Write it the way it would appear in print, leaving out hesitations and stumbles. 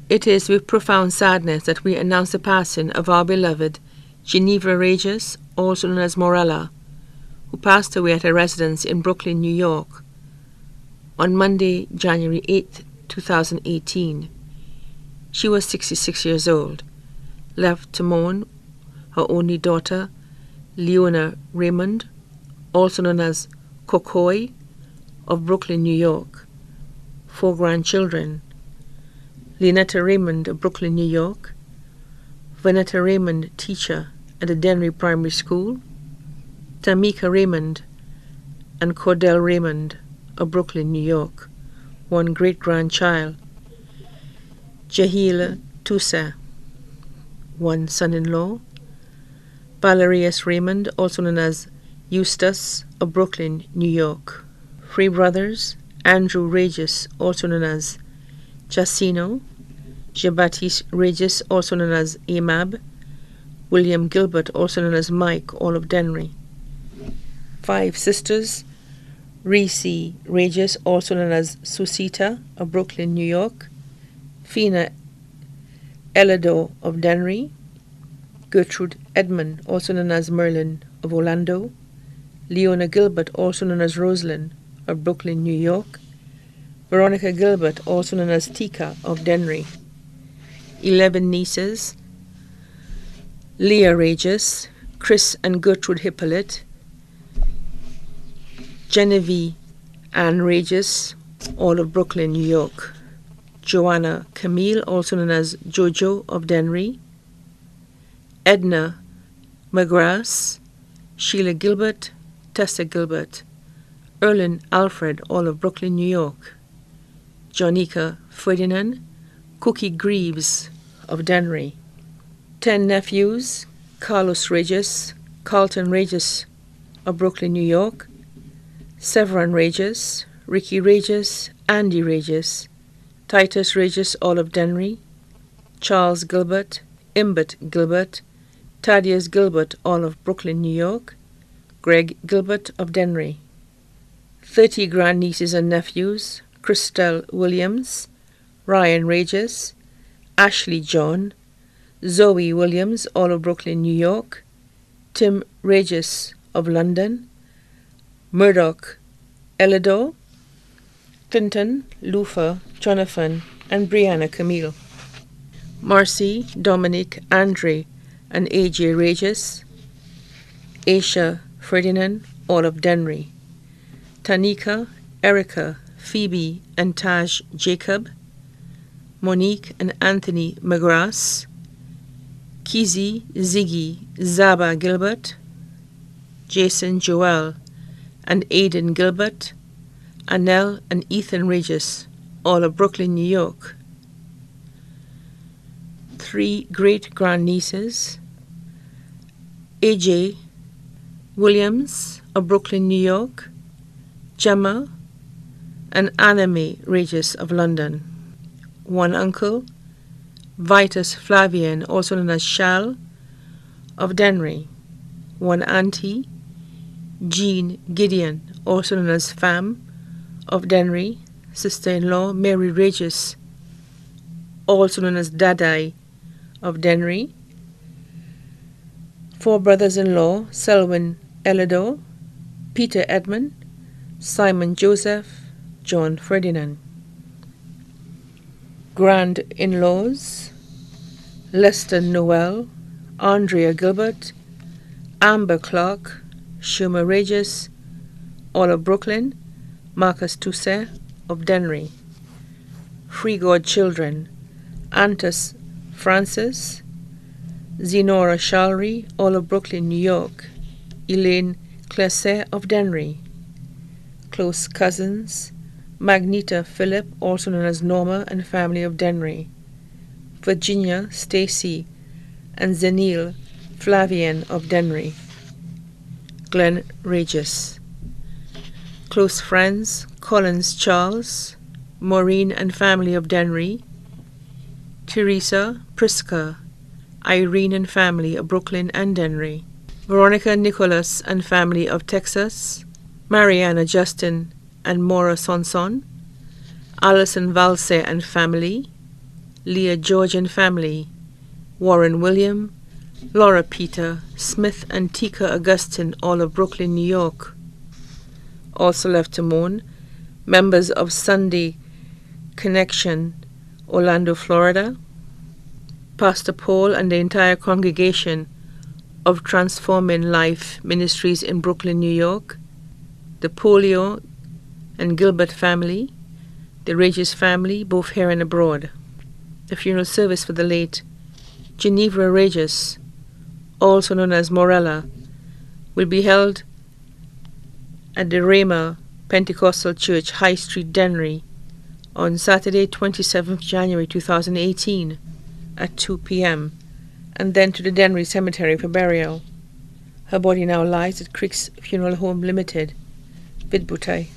It is with profound sadness that we announce the passing of our beloved Genevra Regis, also known as Morella, who passed away at her residence in Brooklyn, New York, on Monday, January 8, 2018. She was 66 years old, left to mourn her only daughter, Leona Raymond, also known as Kokoi, of Brooklyn, New York, 4 grandchildren, Leonetta Raymond of Brooklyn, New York, Veronica Raymond, teacher at the Dennery Primary School, Tamika Raymond and Cordell Raymond of Brooklyn, New York, 1 great-grandchild, Jahila Tusa, 1 son-in-law, Valerius Raymond, also known as Eustace of Brooklyn, New York, 3 brothers, Andrew Regis, also known as Jacino, Jean-Baptiste Regis, also known as Amab, William Gilbert, also known as Mike, all of Dennery. 5 sisters, Reese Regis, also known as Susita of Brooklyn, New York, Fina Elidor of Dennery, Gertrude Edmond, also known as Merlin of Orlando, Leona Gilbert, also known as Rosalind of Brooklyn, New York, Veronica Gilbert, also known as Tica of Dennery. 11 nieces, Leah Regis, Chris and Gertrude Hippolyte, Genevieve Ann Regis, all of Brooklyn, New York, Joanna Camille, also known as Jojo of Dennery, Edna McGrath, Sheila Gilbert, Tessa Gilbert, Erlin Alfred, all of Brooklyn, New York, Jonica Ferdinand, Cookie Greaves of Dennery. 10 nephews, Carlos Regis, Carlton Regis of Brooklyn, New York, Severin Regis, Ricky Regis, Andy Regis, Titus Regis, all of Dennery, Charles Gilbert, Imbert Gilbert, Thaddeus Gilbert, all of Brooklyn, New York, Greg Gilbert of Dennery. 30 grandnieces and nephews, Christelle Williams, Ryan Regis, Ashley John, Zoe Williams, all of Brooklyn, New York, Tim Regis of London, Murdoch Elidor, Clinton, Lufa, Jonathan, and Brianna Camille. Marcy, Dominic, Andre, and AJ Regis, Aisha Ferdinand, all of Dennery, Tanika, Erica, Phoebe, and Taj Jacob, Monique and Anthony McGrath, Kizzy, Ziggy, Zaba Gilbert, Jason Joel, and Aidan Gilbert, Annelle and Ethan Regis, all of Brooklyn, New York. 3 great-grandnieces, AJ Williams of Brooklyn, New York, Gemma and Anime Regis of London. 1 uncle, Vitus Flavian, also known as Shal of Dennery. 1 auntie, Jean Gideon, also known as Fam of Dennery. Sister-in-law, Mary Regis, also known as Dadie of Dennery. 4 brothers-in-law, Selwyn Elidor, Peter Edmund, Simon Joseph, John Ferdinand. Grand-in-laws, Lester Noel, Andrea Gilbert, Amber Clark, Schumer Regis, all of Brooklyn, Marcus Toussaint of Dennery. 3 godchildren, Antus Francis, Zenora Shalry, all of Brooklyn, New York, Elaine Classet of Dennery. Close cousins, Magneta Philip, also known as Norma and family of Dennery, Virginia Stacy and Zenil Flavian of Dennery. Glenn Regis. Close friends, Collins Charles, Maureen and family of Dennery, Teresa Priska, Irene and family of Brooklyn and Dennery, Veronica Nicholas and family of Texas, Mariana Justin and Maura Sonson, Alison Valse and family, Leah George and family, Warren William, Laura Peter, Smith and Tica Augustine, all of Brooklyn, New York. Also left to mourn, members of Sunday Connection, Orlando, Florida, Pastor Paul and the entire congregation of Transforming Life Ministries in Brooklyn, New York, the Polio and Gilbert family, the Regis family, both here and abroad. The funeral service for the late Genevra Regis, also known as Morella, will be held at the Rhema Pentecostal Church, High Street, Dennery, on Saturday, 27th January 2018 at 2 p.m., and then to the Dennery Cemetery for burial. Her body now lies at Crick's Funeral Home Limited, Vidbutai.